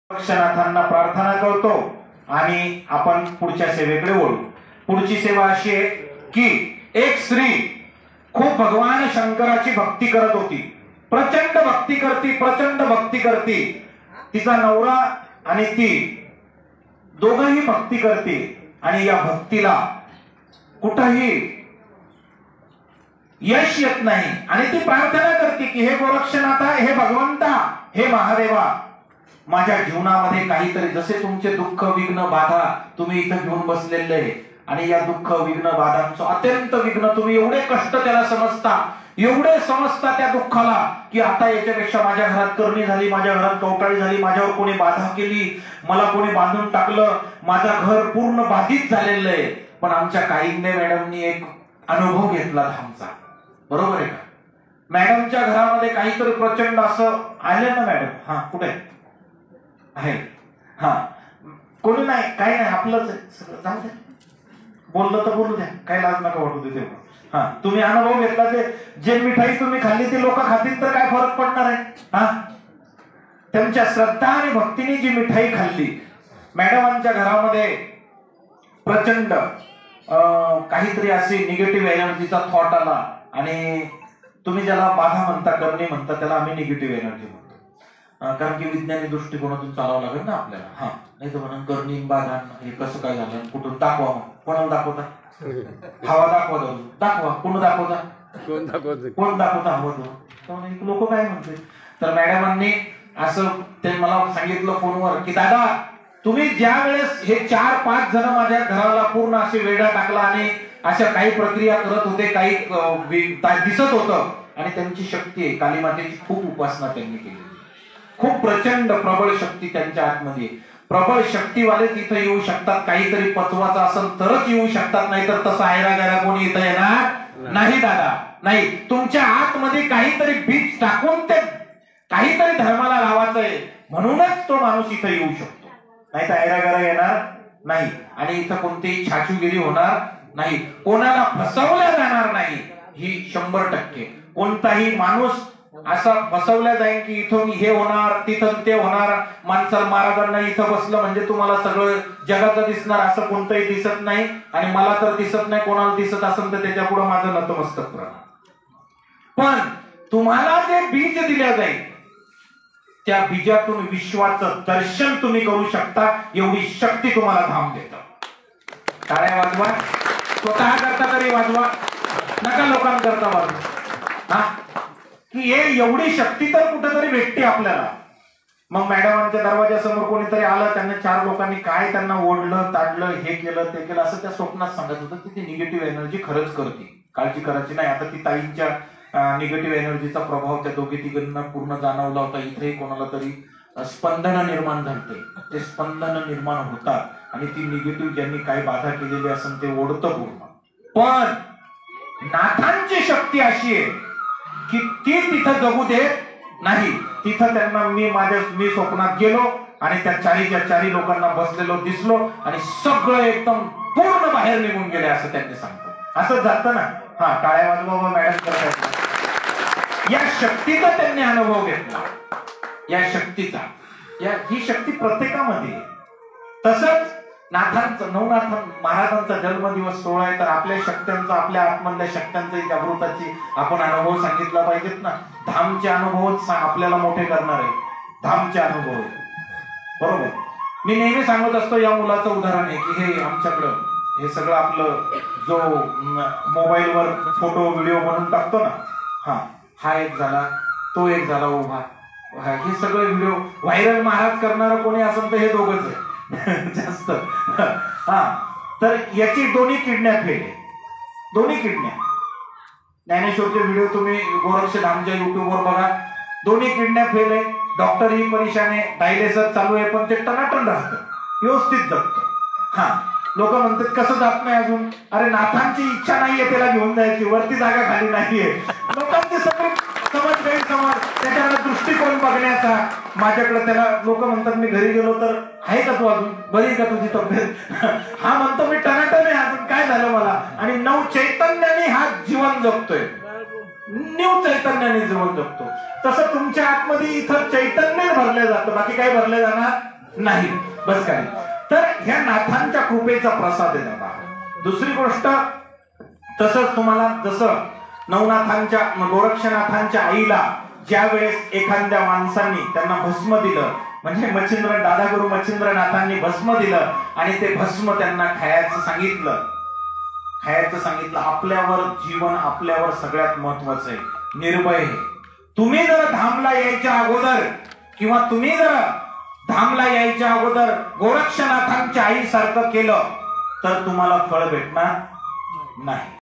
गोरक्षनाथांना प्रार्थना करतो आणि आपण पुढच्या सेवेकडे वळू। पुढची सेवा अशी आहे की एक स्त्री खूप भगवान शंकराची भक्ती करत होती, प्रचंड भक्ती करती। तिचा नवरा आणि ती दोघंही भक्ती करते आणि या भक्तीला कुठेही यश येत नाही आणि ती प्रार्थना करते की हे गोरक्षनाथा, हे भगवंता, हे महादेवा, माझ्या जीवनामध्ये काहीतरी, जसे तुमचे दुःख विघ्न बाधा तुम्ही इथं घेऊन बसलेले आहे आणि या दुःख विघ्न बाधांचं अत्यंत विघ्न तुम्ही एवढे कष्ट त्याला समजता, एवढे समजता त्या दुःखाला की आता याच्यापेक्षा माझ्या घरात करणी झाली, माझ्या घरात कवटाळी झाली, माझ्यावर कोणी बाधा केली, मला कोणी बांधून टाकलं, माझं घर पूर्ण बाधित झालेलं आहे। पण आमच्या काईंदे मॅडमनी एक अनुभव घेतला धामचा, बरोबर आहे का? मॅडमच्या घरामध्ये काहीतरी प्रचंड असं आले ना मॅडम, हा कुठे आहे, हा कोणी नाही, काय नाही, आपलंच जाऊ द्या, बोललं तर बोलू द्या, काय लाज नका वाटू दे तेव्हा। हा तुम्ही अनुभव घेतला, जे मिठाई तुम्ही खाल्ली ती लोक खातील तर काय फरक पडणार आहे? हा त्यांच्या श्रद्धा आणि भक्तीने जी मिठाई खाल्ली, मॅडमांच्या घरामध्ये प्रचंड काहीतरी अशी निगेटिव्ह एनर्जीचा थॉट आला आणि तुम्ही ज्याला बाधा म्हणता, करणे म्हणता, त्याला आम्ही निगेटिव्ह एनर्जी म्हणतो, कारण की विज्ञानिक दृष्टिकोनातून चालावं लागेल ना आपल्याला। हा नाही तर म्हणून करणी बाधा हे कसं काय झालं, कुठून दाखवा, कोणाला दाखवता, हवा दाखवा, दाखवा, कोण दाखवता, कोण दाखवता हवं, लोक काय म्हणते। तर मॅडमांनी असं ते मला सांगितलं फोनवर की दादा, तुम्ही ज्या वेळेस हे 4-5 जण माझ्या घराला पूर्ण असे वेढा टाकला आणि अशा काही प्रक्रिया करत होते, काही दिसत होतं आणि त्यांची शक्ती आहे, काली मातेची खूप उपासना त्यांनी केली, खूप प्रचंड प्रबळ शक्ती त्यांच्या आतमध्ये, प्रबळ शक्तीवाले तिथे येऊ शकतात, काहीतरी पचवायचं असेल तरच येऊ शकतात, नाहीतर तसं आयरा गायरा कोणी इथं येणार नाही दादा, नाही। तुमच्या आतमध्ये काहीतरी बीज टाकून ते काहीतरी धर्माला लावायचंय, म्हणूनच तो माणूस इथं येऊ शकतो, नाही तर आयरा गायरा येणार नाही आणि इथं कोणतीही छाछूगिरी होणार नाही, कोणाला फसवल्या जाणार नाही, ही 100%। कोणताही माणूस असा फसवल्या जाईल की इथून हे होणार, तिथं ते होणार, माणसाला महाराजांना इथं बसलं म्हणजे तुम्हाला सगळं जगाचं दिसणार, असं कोणतंही दिसत नाही आणि मला तर दिसत नाही, कोणाला दिसत असेल तर त्याच्या पुढे माझं नतमस्तक राहणार। पण तुम्हाला जे बीज दिल्या जाईल त्या बीजातून विश्वाचं दर्शन तुम्ही करू शकता, एवढी शक्ती तुम्हाला धाम देतं। टाळ्या वाजवा, स्वतः करता तरी वाजवा, नका लोकांकरता वाजवा, हा की हे एवढी शक्ती तर कुठेतरी भेटते आपल्याला। मग मॅडमांच्या दरवाजासमोर कोणीतरी आलं, त्यांना 4 लोकांनी काय त्यांना ओढलं, ताडलं, हे केलं, ते केलं, असं त्या स्वप्नात सांगत होतं की ती निगेटिव्ह एनर्जी खरंच करते, काळजी करायची नाही। आता ती ताईंच्या निगेटिव्ह एनर्जीचा प्रभाव त्या दोघी तिघांना पूर्ण जाणवला होता, इथेही कोणाला तरी स्पंदन निर्माण झालते, ते स्पंदन निर्माण होतात आणि ती निगेटिव्ह ज्यांनी काही बाधा केलेली असेल ते ओढतं पूर्ण। पण नाथांची शक्ती अशी आहे की ती तिथं जगू देत नाही, तिथं त्यांना मी स्वप्नात गेलो आणि त्या 4च्या 4 लोकांना बसलेलो दिसलो आणि सगळं एकदम पूर्ण बाहेर निघून गेले असं त्यांनी सांगतो। असं जातं ना, हा टाळ्या वाजवा मॅडम करतात, या शक्तीचा त्यांनी अनुभव घेतला, या शक्तीचा, ही शक्ती प्रत्येकामध्ये आहे। तसंच नाथांचं, नवनाथ महाराजांचा जन्मदिवस 16 आहे, तर आपल्या शक्त्यांचा, आपल्या आत्मधल्या शक्त्यांचा, जागृताची आपण अनुभव सांगितला पाहिजेत ना। धामचे अनुभवच आपल्याला मोठे करणार आहे, धामचे अनुभव आहे, बरोबर। मी नेहमी सांगत असतो, या मुलाचं उदाहरण आहे की हे आमच्याकडं हे सगळं आपलं जो मोबाईलवर फोटो व्हिडिओ बनवून टाकतो ना, हा एक झाला, तो एक झाला उभा, हे सगळे व्हिडिओ व्हायरल महाराज करणारं कोणी असेल तर हे दोघंच आहे जास्त। हा तर याची दोन्ही किडन्या फेल आहे, दोन्ही किडन्या। ज्ञानेश्वरचे व्हिडिओ तुम्ही गोरक्षधामच्या युट्यूबवर बघा, दोन्ही किडन्या फेल आहे, डॉक्टर ही परेशान आहे, डायलेसर चालू आहे, पण ते टनाटन राहतं, व्यवस्थित जगतं। हा लोक म्हणतात कसं जात नाही अजून, अरे नाथांची इच्छा नाहीये त्याला घेऊन जायची, वरती जागा खाली नाहीये, लोकांचे सगळे समज गैरसमज, त्याच्याकडे दृष्टिकोन बघण्याचा, माझ्याकडे त्याला लोक म्हणतात मी घरी गेलो तर आहे का तू अजून, बरी का तुझी तब्येत, हा म्हणतो मी टनाटन आहे, अजून काय झालं मला, आणि नव चैतन्याने हा जीवन जगतोय, न्यू चैतन्याने जीवन जगतो। तसं तुमच्या आतमध्ये इथं चैतन्य भरले जातं, बाकी काय भरले जाणार नाही. बस काय तर ह्या नाथांच्या कृपेचा प्रसाद आहे दादा. दुसरी गोष्ट, तसंच तुम्हाला जसं नवनाथांच्या गोरक्षनाथांच्या आईला ज्या वेळेस एखाद्या माणसांनी त्यांना भस्म दिलं, म्हणजे मच्छिंद्र दादागुरु मच्छिंद्रनाथांनी भस्म दिलं आणि ते भस्म त्यांना खायचं सांगितलं, आपल्यावर जीवन, आपल्यावर सगळ्यात महत्वाचं आहे, निर्भय आहे. तुम्ही जर धामला यायच्या अगोदर किंवा तुम्ही जर धामला यायच्या अगोदर गोरक्षनाथांच्या आईसारखं केलं तर तुम्हाला फळ भेटणार नाही.